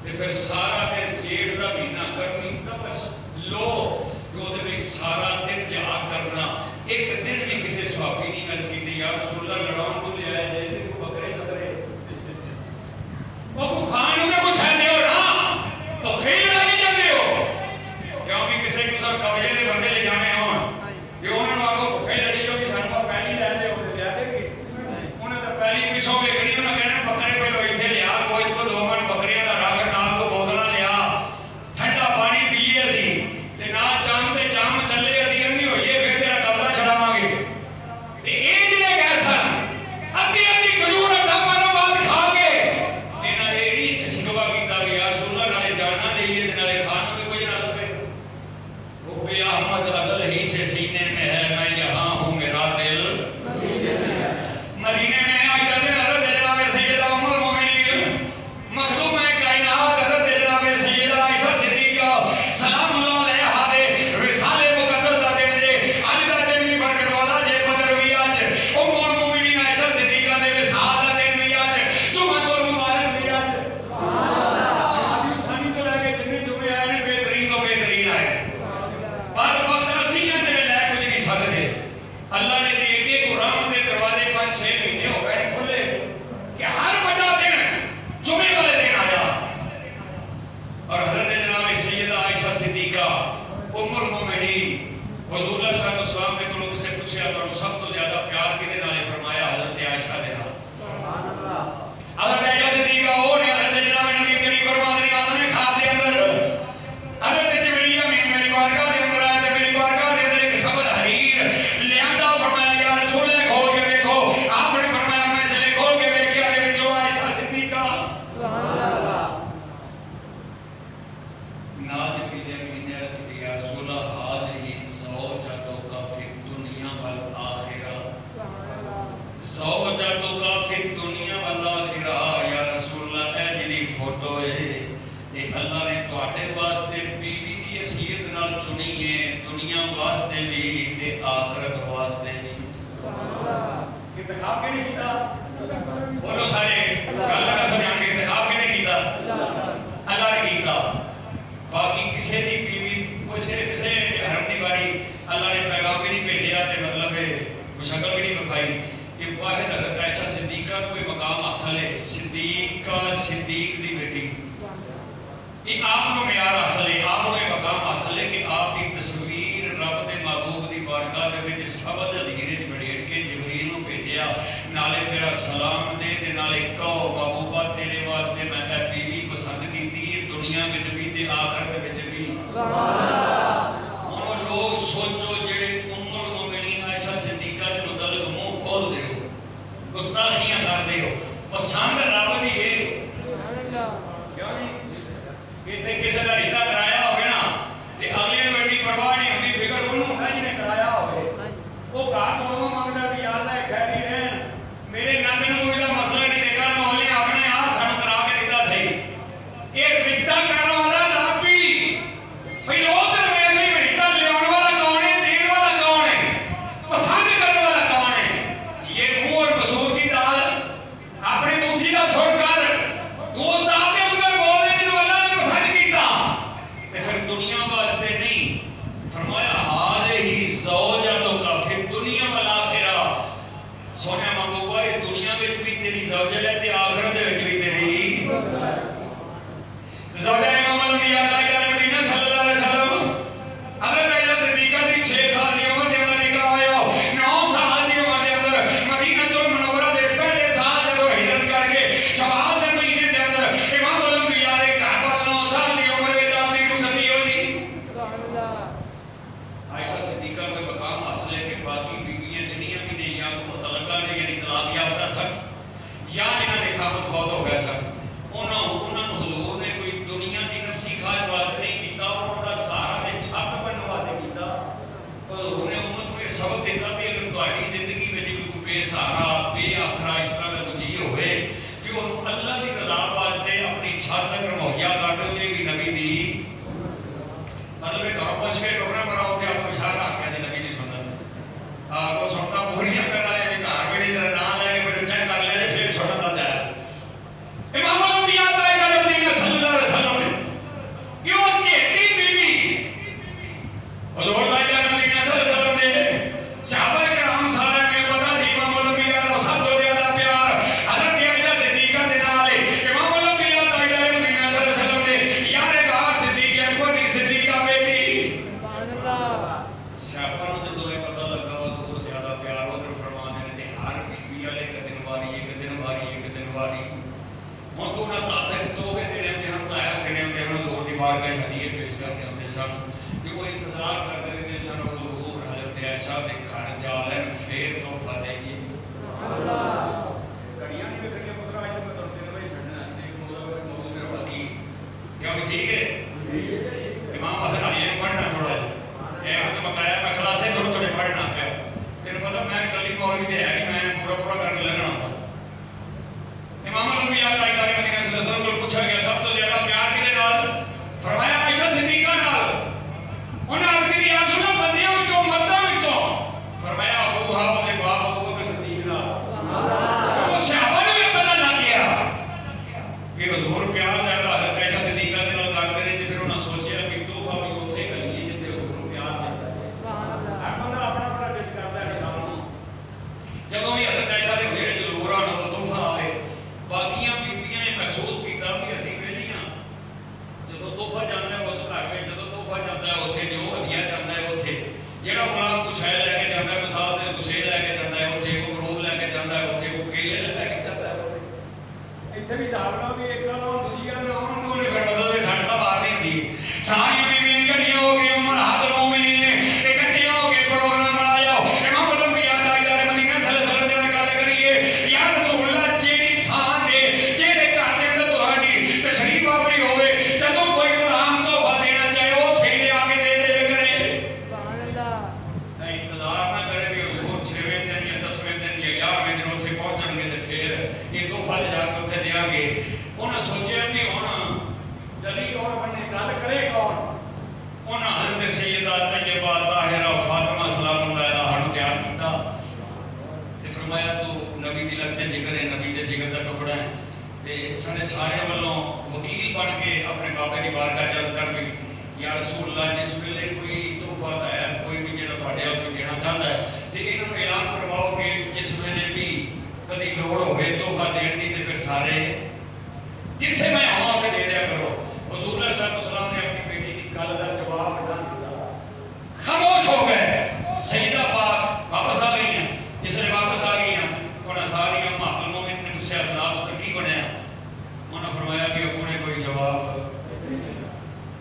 ਤੇ ਫਿਰ ਸਾਰਾ ਦਿਨ ਜੇਠ ਦਾ ਮਹੀਨਾ ਗਰਮੀ ਤਪਸ਼ ਲੋ ਤੇ ਉਹਦੇ ਵਿੱਚ ਸਾਰਾ ਦਿਨ ਜਹਾਦ ਕਰਨਾ। ਇੱਕ ਦਿਨ ਵੀ ਕਿਸੇ ਸੁਹਾਬੀ ਨਹੀਂ ਗੱਲ ਕੀਤੀ ਯਾਰ ਰਸੂਲullah ਲੜਾਉਣ ਨੂੰ ਲਿਆਇਆ ਜੇ ਤੇ ਬੱਕਰੇ ਬੱਕਰੇ ਉਹ ਖਾਣ ਨੂੰ ਤਾਂ ਕੁਛ ਹੈ ਦਿਓ ਨਾ, ਭੁੱਖੇ ਹੀ ਲੜਾਈ ਜਾਂਦੇ ਹੋ। ਕਿਉਂਕਿ ਕਿਸੇ ਨੂੰ ਕਬਜ਼ੇ ਦੇ ਬੰਦੇ ਲੈ ਜਾਣੇ ਹੋਣ ਤੇ ਉਹਨਾਂ ਨੂੰ ਆਖੋ ਭੁੱਖੇ ਲੜੀ ਜੋ ਕਿ ਸਾਨੂੰ ਪਹਿਲੀ ਲੈ ਦੇ ਉਹਦੇ ਲਿਆ ਦੇਣਗੇ। ਉਹਨਾਂ ਦਾ ਪਹਿਲੀ ਪਿੱਛੋਂ ਵੇਖਣੀ ਉਹਨਾਂ ਕਹਿਣਾ ਬੱਕਰੇ ਪਹਿਲੋਂ ਇੱਥੇ ਲਿਆ ਕੋਈ ਕੋ ਦੋ ਮਣ ਬੱਕਰੀਆਂ ਦਾ ਰੱਖ ਨਾਲ ਕੋ ਬੋਤਲਾਂ ਲਿਆ ਠੰਡਾ ਪਾਣੀ ਪੀਏ ਅਸੀਂ ਤੇ ਨਾ ਚਾਮ ਤੇ ਚਾਮ ਚੱਲੇ ਅਸੀਂ ਅੰਨੀ ਹੋਈਏ ਫਿਰ ਤੇਰਾ ਕਬਜ਼ਾ ਛਡਾਵਾਂਗੇ। ਤੇ ਇਹ ਜਿਹੜੇ ਗਏ ਸਨ ਅੱਧੀ ਅੱਧੀ ਖਜੂਰ ਅੱਧਾ ਮਨ ਬਾਅਦ ਖਾ ਕੇ ਇਹਨਾਂ ਨੇ ਇਹ ਸ਼ਿਕਵਾ ਕੀਤਾ ਵੀ ਯਾਰ ਰਸੂਲullah ਨਾਲੇ ਜਾਣਾ ਦੇਈਏ ਤੇ ਨਾਲੇ ਖਾਣ ਨੂੰ ਵੀ ਕੁਝ ਨਾ ਲੱਗੇ। ਉਹ ਵੀ ਅਹਿਮਦ ਅਜ਼ਲ ਹੀ से सीने में है मैं यहाँ हूँ मेरा दिल मदीने में हज़रत जनाब सैयदा उम्मुल मोमिनीन मखदूम कायनात हज़रत जनाब सैयदा आयशा सिद्दीका सलामुल्लाह अलैहा दे विसाले मुकद्दस दा दिन जे अज दा दिन भी बरकत वाला जे बदर भी अज उम्मुल मोमिनीन आयशा सिद्दीका दे विसाल दा दिन भी अज जुम्मतुल मुबारक भी अज सुभान अल्लाह। आदि सानी तो लगे जिन्ने जुमे आए ने बेहतरीन तो बेहतरीन आए बात वक्त असीयत दे ले कुछ नहीं सकदे। अल्लाह ने एडे कुरान दे दरवाजे 5-6 महीने हो गए खुले कि हर बड़ा दिन जुमे वाले दिन आया और हज़रत जनाब सैयदा आयशा सिद्दीका उम्मुल मोमिनीन हुज़ूर सल्लल्लाहु अलैहि वसल्लम ने लोगों से पूछा तो सब तो ज्यादा प्यार किने नाल फरमाया हज़रत आयशा दे नाल। सुभान अल्लाह। हज़रत आयशा सिद्दीका ओ ने हज़रत जनाब नबी करीम फरमाते ने आदमी खाब दे अंदर हज़रत जिब्रील अमीन मेरी बारगाह दे अंदर आया ते मेरी बारगाह दे अंदर एक सबद हरीर लियांदा फरमाया या रसूल खोल के देखो आपने फरमाया मैं इसलिए खोल के देखा दे विचों आयशा सिद्दीका सुभान अल्लाह नाज पीले मीने रखती या रसूलullah हाज़िही ज़ौजतु का फिर दुनिया वल आखिरा ज़ौजतु का फिर दुनिया वल आखिरा या रसूलullah ए जिहड़ी फोटो है ये अल्लाह ने तुहाडे वास्ते बीवी दी हसीयत नाल चुनी है दुनिया वास्ते भी ते आखिरत वास्ते भी। सुभान अल्लाह। इंतखाब किने कीता बोलो सारे गल लगा समझाण के इंतखाब किने कीता अल्लाह ने कीता। बाकी किसी दी बीवी किसी हरम दी बारी अल्लाह ने पैगाम भी नहीं भेजा ते मतलब मुशक्कल भी नहीं बखाई। ये वाहिद हज़रत आयशा सिद्दीका कोई मकाम हासिल है सिद्दीका सिद्दीक दी बेटी ये आपको म्यार हासिल है आपको ये मकाम हासिल है कि आपकी तस्वीर रब दे महबूब दी बारगाह दे विच सबद हीरे बड़ेट के जिब्रील नूं भेजिया नाले तेरा सलाम दे ते नाले कहो महबूबा तेरे वास्ते मैं ए बीवी पसंद कीती है दुनिया विच भी ते आखिरत विच भी। सुभान अल्लाह। हुण लोग सोचो जेड़े उम्मुल मोमिनीन आयशा सिद्दीका दे मुतल्लिक मुंह खोल दे हो गुस्ताखियां करदे हो पसंद रब दी है। सुभान अल्लाह। क्यों नहीं इतने किसी का रिश्ता कराया हो ना ते अगले को एडी परवाह नहीं होती फिक्र उन्होंने होता जिन्हें कराया हो वो घर दोनों मंगता भी याद है खैर ही रहन मेरे नंद ने मुझे मसला नहीं देखा मोहल्ले अपने आप सानू करा के दिता सही एक रिश्ता करने वाला रब भी भाई उधर वेख नहीं रिश्ता लेने वाला कौन है देने वाला कौन है पसंद करने वाला कौन है। ये मुंह और मसूर की दाल अपनी मुट्ठी का सुर कर दो साहब के अंदर बोलने की अल्लाह ने पसंद कीता ते फिर दुनिया वास्ते नहीं फरमाया हाज़िही ज़ौजतु का फिर दुनिया वल आखिरा सोने महबूबा ये दुनिया में भी तेरी ज़ौजा है ते आखिरत में भी तेरी ज़ौजा इमाम अल-अंबिया ताजदार मदीना सल्लल्लाहु अलैहि वसल्लम हज़रत आयशा सिद्दीका दी 6 साल की उम्र दे अंदर निकाह होया 9 साल की उम्र दे अंदर मदीनतुल मुनव्वरा दे पहले साल जदों हिजरत करके शवाल दे महीने दे अंदर इमाम अल-अंबिया दे घर वाल 9 साल की उम्र विच अपनी रुखसती होई। सुभान अल्लाह। आयशा सिद्दीका को मकाम हासिल है कि बाकी बीवियां जिन्नियां भी ने या मुतलका ने यानी तलाक याफ्ता सन या जिन्हां दे खामद फौत हो गए सन उन्हां नूं हुजूर ने कोई दुनिया की नफसी ख्वाहिश वास्ते नहीं कीता उन्हां दा सहारा ते छत बनने वास्ते कीता। हुजूर ने उम्मत को ये सबक दिता कि अगर तुहाडी जिंदगी में कोई बेसहारा बेआसरा इस तरह का कोई जी होवे कि उन्होंने अल्लाह की रज़ा वास्ते अपनी छत तक मुहैया कर दो ते भी नबी दी मतलब एक गांव बस के डोगरा बड़ा होते आप इशारा आ गया नबी दी सुन्नत वो सुनता पूरी करने वाले भी घर में नहीं ना लेने पर चेक कर ले फिर सुन्नत आ जाए इमाम अल-अंबिया ताजदार मदीना सल्लल्लाहु अलैहि वसल्लम मौज ते है कि मैं पूरा पूरा करके लगना होता। इमाम अल-अंबिया ताजदार मदीना सल्लल्लाहु अलैहि वसल्लम को पूछा गया सब तो ज्यादा प्यार किहदे नाल? फरमाया आयशा सिद्दीका नाल। उन्हें अर्ज की यार सुनो बंदियों विचों मर्दां विचों? फरमाया अबू वहाब दे बाप अबू बकर सिद्दीक नाल। तो सहाबा नूं भी पता लग गया कि हुजूर प्यार ज्यादा हज़रत आयशा सिद्दीका दे नाल करदे ने। फिर उन्होंने सोचा कि तोहफा भी उत्थे करिए जिथे हुजूर प्यार ज्यादा है। सुभान अल्लाह। हर बंदा अपना अपना रिज करदा है काम नहीं। जदों भी हज़रत आयशा दे घेरे च लोग आउण तो तोहफा आवे बाकियां बीबियां ने महसूस कीता कि असीं वेलियां जदों तोहफा जांदा है उस घर विच जदों तोहफा जांदा है उत्थे जो हदिया जांदा है उत्थे जेड़ा गुलाम कुछ है लैके जांदा है मिसाल दे गुसेल लैके जांदा है उत्थे को अमरूद लैके जांदा है उत्थे को केले लैके जांदा है उत्थे इत्थे भी हिसाब लाओ कि एक गाल और दूजी गाल आउण तो उन्हें फिर बदल के सट दा मार नहीं हुंदी। सारियां बीबियां इकट्ठियां हो गई उमर हादर मोमिनीन ने इकट्ठियां हो के प्रोग्राम बनाया। इमाम अल-अंबिया ताजदार मदीना सल्लल्लाहु अलैहि वसल्लम ने गल करिए या रसूल अल्लाह जेड़ी थां ते जेड़े घर दे अंदर तुहाडी तशरीफ आवरी होवे जदों कोई गुलाम तोहफा देना चाहे वो थैले आके दे दे करे। सुभान अल्लाह। ना इंतजार ना करे कि हुजूर 6वें दिन या 10वें दिन या 11वें दिन उत्थे पहुंचणगे ते फिर ये तोहफा ले जाके उत्थे देंगे। उन्हें सोचा कि हुण जली कौन बनने गल करे कौन? उन्हें हज़रत सैयदा तैयबा ताहिरा फातिमा सलामुल्लाह अलैहा नूं तैयार कीता ते फरमाया तू नबी दी लगते जिगर है नबी दे जिगर दा टुकड़ा है ते साडे सारे वालों वकील बन के अपने बाबे दी बारगाह च अर्ज़ कर भी या रसूल अल्लाह जिस वेले कोई तोहफा है कोई भी जेड़ा तुहाडे कोल कोई देना चाहता है ते इन्हां नूं ऐलान फरमाओ कि जिस वेले भी कदी लोड़ होवे तोहफा देण दी ते फिर सारे जिथे मैं आवां उत्थे दे दिया करो। हुजूर सल्लल्लाहु ने अपनी बेटी की गल का जवाब ना दिया, खामोश हो गए। सईदा पाक वापस आ गई हैं। जिसने वापस आ गई हैं उन्हें सारियां महफिल मोमिन ने पूछा सलाम उत्तर की बनया? उन्हें फरमाया कि उन्हें कोई जवाब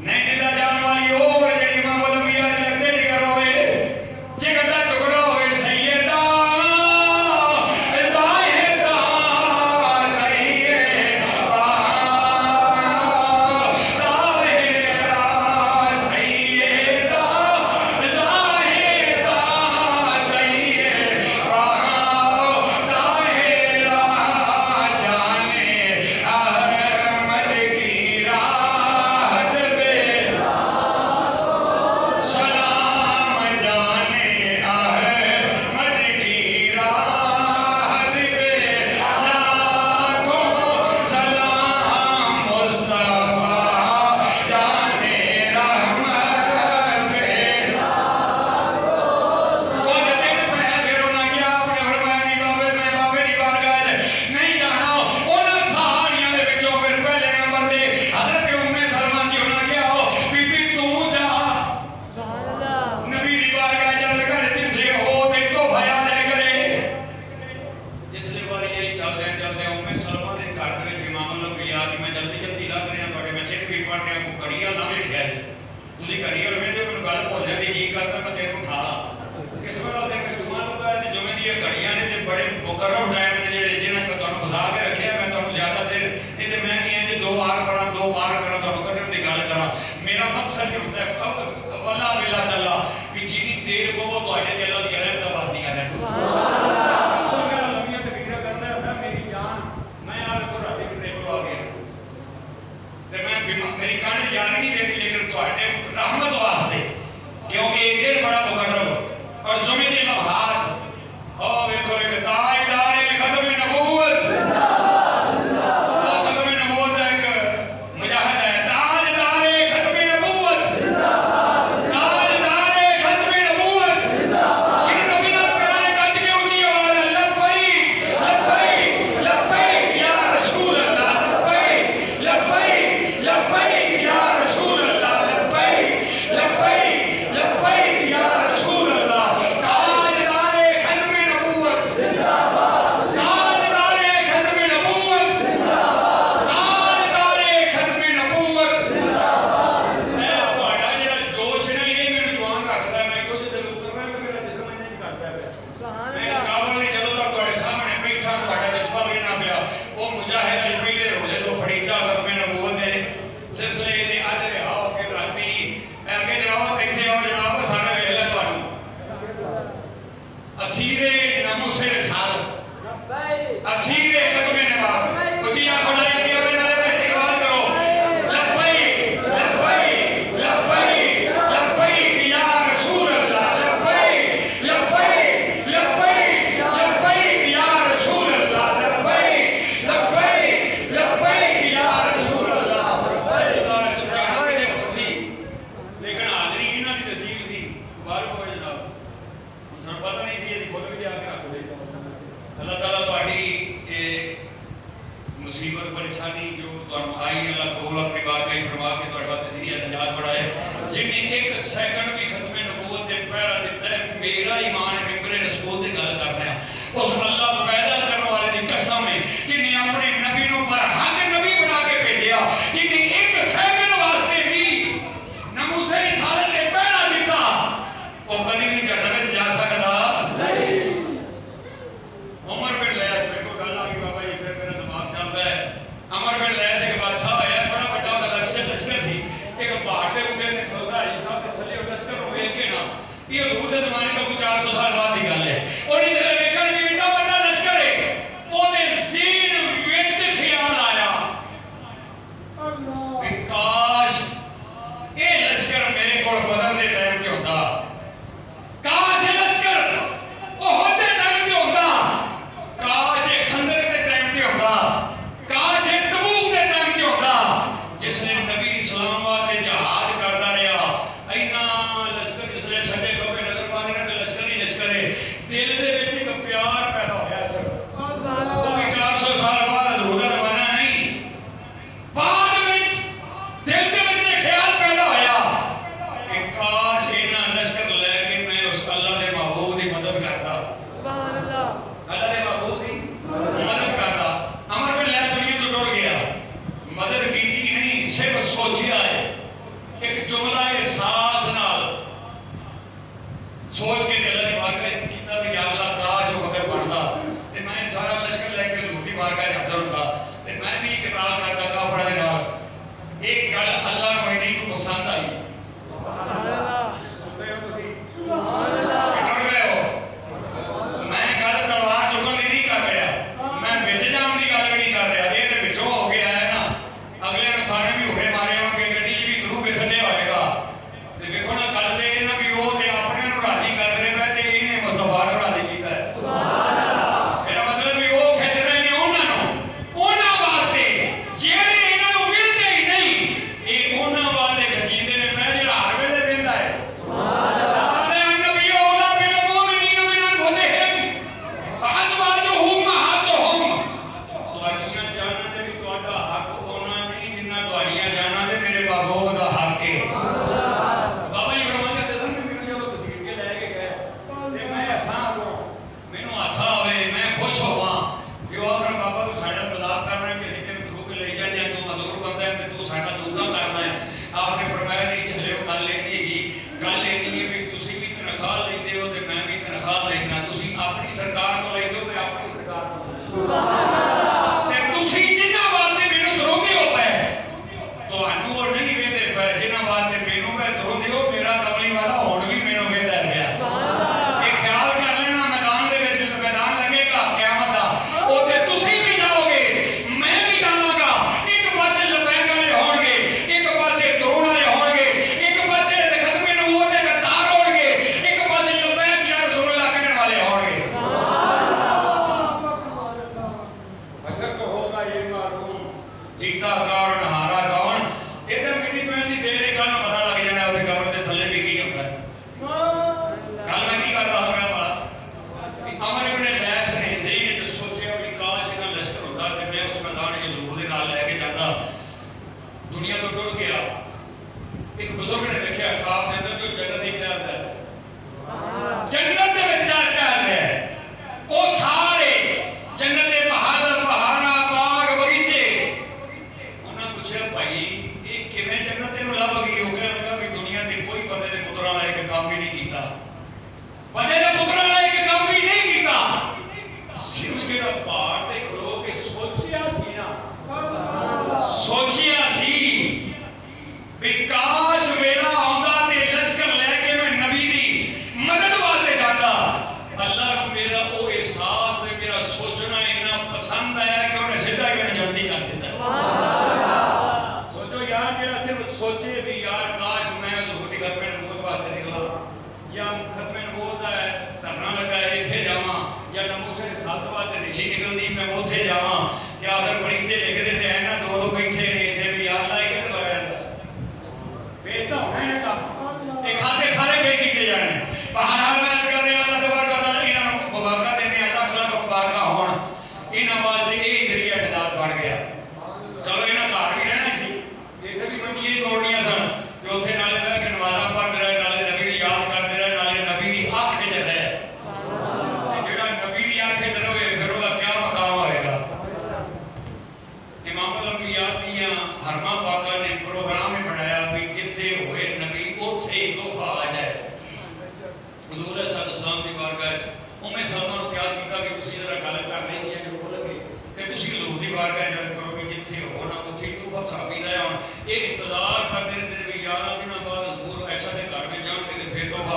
नहीं दिता जाने वाली हो जेड़ी इमाम अल-अंबिया दे लगते जिगर होवे जिगर दा टुकड़ा होवे सैयदा ज़ाहिदा कहिए नमूसे रिसालत असीर कदमे नवाब उचिया खुदाई की और नाले इकबाल करो लब्बैक लब्बैक लब्बैक लब्बैक या रसूल अल्लाह लब्बैक लब्बैक लब्बैक लब्बैक या रसूल अल्लाह लब्बैक लब्बैक लब्बैक या रसूल अल्लाह लेकिन हाजरी इन्हां दी नसीब सी मुबारक हो जनाब ਸਾਨੂੰ ਪਤਾ नहीं सी ਅਸੀਂ खुद भी लिया के रख दे अल्लाह ताला ਤੁਹਾਡੀ मुसीबत परेशानी जो तुम आई अल्लाह कबूल अपनी बारगाह फरमा के ਤੁਹਾਡੇ ਵਾਸਤੇ ਜ਼ਰੀਆ ਨਜਾਤ ਬਣਾਏ जिन्हें एक सेकंड भी खत्म नबूवत दे पहरा दिता है मेरा ईमान है मेरे रसूल दी गल करना है उस अल्लाह पैदा करने वाले दी कसम है जिन्हें अपने नबी नु बरहक नबी बना के भेजा जिन्हें एक सेकंड वास्ते भी नमूसे रिसालत दे पहरा दिता वो कभी भी जन्नत में जा सकता नहीं उमर बिन लैस मेरे को गल आ गई बाबा जी फिर मेरा दिमाग चलता है उमर बिन लैस एक बादशाह आया बड़ा बड़ा लश्कर सी या नमूसे ने 7 बार रैली निकलती मैं उत्थे जावां ते आखिर फरिश्ते लिखदे ते हैं ना दो बैठे ने इत्थे भी यार ला के लगाया जांदा बेस तां होना है काम ये खाते सारे बेच किए जाने बहरहाल मैं कर रहा अल्लाह तबारक व तआला इन्हां नूं मुबारक देने अल्लाह खला मुबारक होण इन्हां वास्ते ये जरिया निजात बन गया चलो इन्हां घर भी रहना सी इत्थे भी मंजियां तोड़नियां सन ते उत्थे नाले बह के नमाज़ां पढ़दे रहे नाले नबी दी याद करदे रहे नाले नबी दी अख विच रहे ते जेड़ा नबी दी अख विच रहे फिर ओहदा क्या मकाम होएगा इमामुल अंबिया दियां हरमा पाका ने प्रोग्राम ही बनाया भी जिथे होए नबी उत्थे ही तोहफा आ जाए हुजूर सल्लल्लाहु दी बारगाह उम्मे सलमा नूं क्या कीता कि तुसीं जरा गल कर रही है जो बोल गए ते तुसीं हुजूर दी बारगाह जल करो कि जिथे हो ना उत्थे तोहफा साबी लै आउण ये इंतजार करते रहते भी 11 दिनों बाद हुजूर ऐसा के घर में जाएंगे तो फिर तोहफा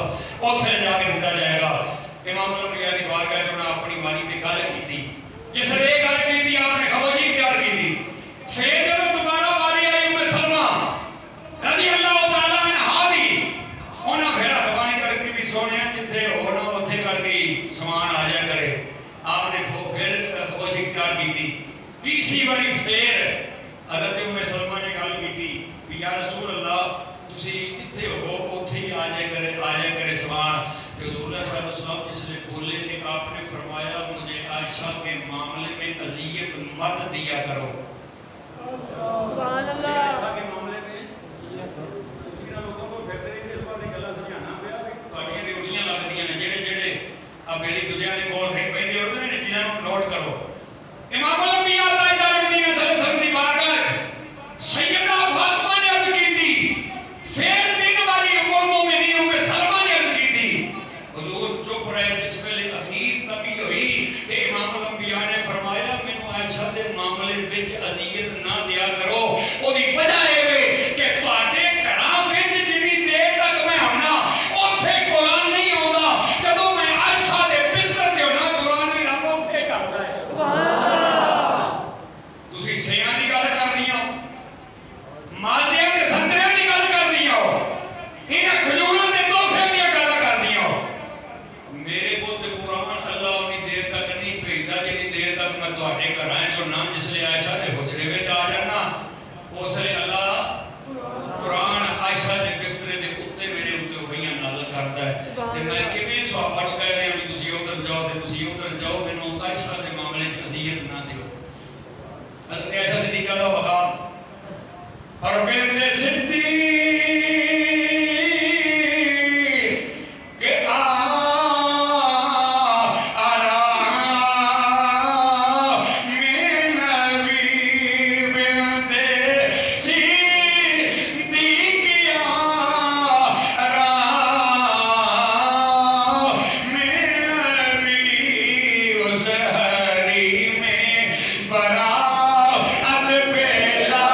उत्थे जाके दिता जाएगा इमामुल अंबिया दी बारगाह च उन्होंने अपनी वाणी ते गल कीती जिसने ये गल कीती आपने खामोशी इख्तियार कीती फिर जब दोबारा वारी आई उम्मे सलमा रज़ी अल्लाह तआला अन्हा दी उन्हें फिर हथवानी करती भी सोने जिथे हो ना उत्थे करके समान आ जाया करे आपने फिर खामोशी इख्तियार की तीसरी बारी फिर हज़रत उम्मे सलमा ने गल की कि या रसूल अल्लाह तुसी जिथे हो उत्थे ही आ जाया करे समान तो हुजूर सल्लल्लाहु अलैहि वसल्लम जिसने बोले कि आपने फरमाया मुझे आयशा के मामले में अज़ियत मत दिया करो सुभान अल्लाह आयशा के मामले में जिन्हां लोगों को फिर तरीके इस बात की गल्लां समझाना पिया कि तुहाडीआं ड्यूटियां लगदियां ने जेड़े आ मेरी दुनिया दे कोल नहीं पैंदे उहदे ने चीज़ां नूं नोट करो इमामुल अंबिया ताजदार मदीना सल्लल्लाहु अलैहि वसल्लम दी बारगाह सैयदा फातिमा ने अर्ज़ कीती फिर 3 बारी उम्मुल मोमिनीन उम्मे सलमा ने अर्ज़ कीती हुजूर चुप रहे जिस वेले अखीर तकी हुई ते इमामुल अंबिया ने फरमाया मैनूं आयशा दे मामले विच अज़ियत ना दिया करो ओदी वजह ए वे कि तुहाडे घरां विच जिन्नी देर तक मैं होना उत्थे कुरान नहीं आउंदा जदों मैं आयशा दे बिस्तर ते होना कुरान भी रब उत्थे करदा है सुभान अल्लाह तुसीं सेयां दी गल करदी हो माजियां ते संतरियां दी गल करदी हो इन्हां खजूरां दे तोहफे दी गल करदी हो मेरे को ते कुरान अल्लाह उन्नी देर तक नहीं भेजदा जिन्नी देर तक मैं तुहाडे घरां चों ना जिसले आयशा दे हुजरे विच आ जाना उसले अल्लाह कुरान आयशा दे बिस्तरे दे उत्ते मेरे उत्ते वहियां नाज़िल करदा है ते मैं किवें सहाबा नूं कह रहा कि तुसीं उधर जाओ ते तुसीं उधर जाओ मैनूं आयशा दे मामले च अज़ियत ना दिओ हज़रत आयशा सिद्दीक़ा दा वक़ार और कहते सिद्दीक़ के बरात पेला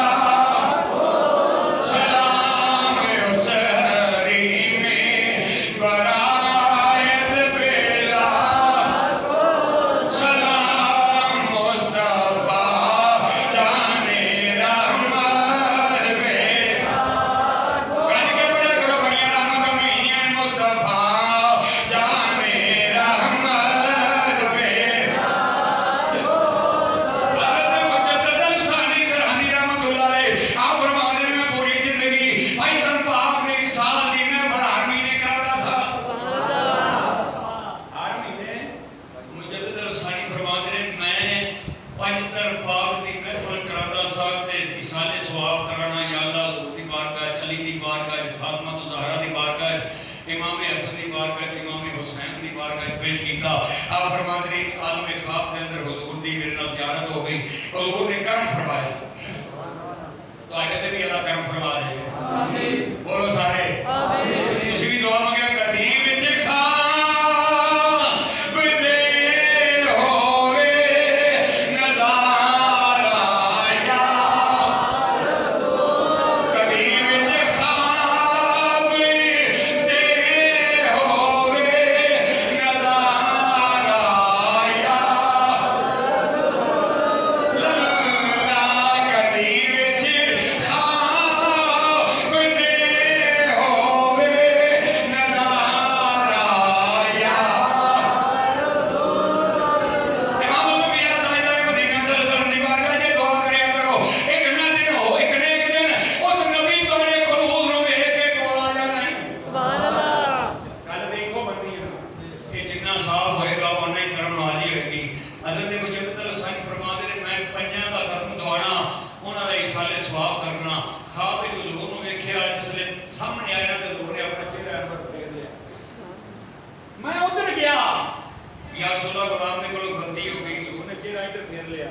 केरा इधर फेर लिया,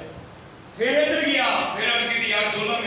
फिर इधर गया, फिर अर्ज की यार सुनो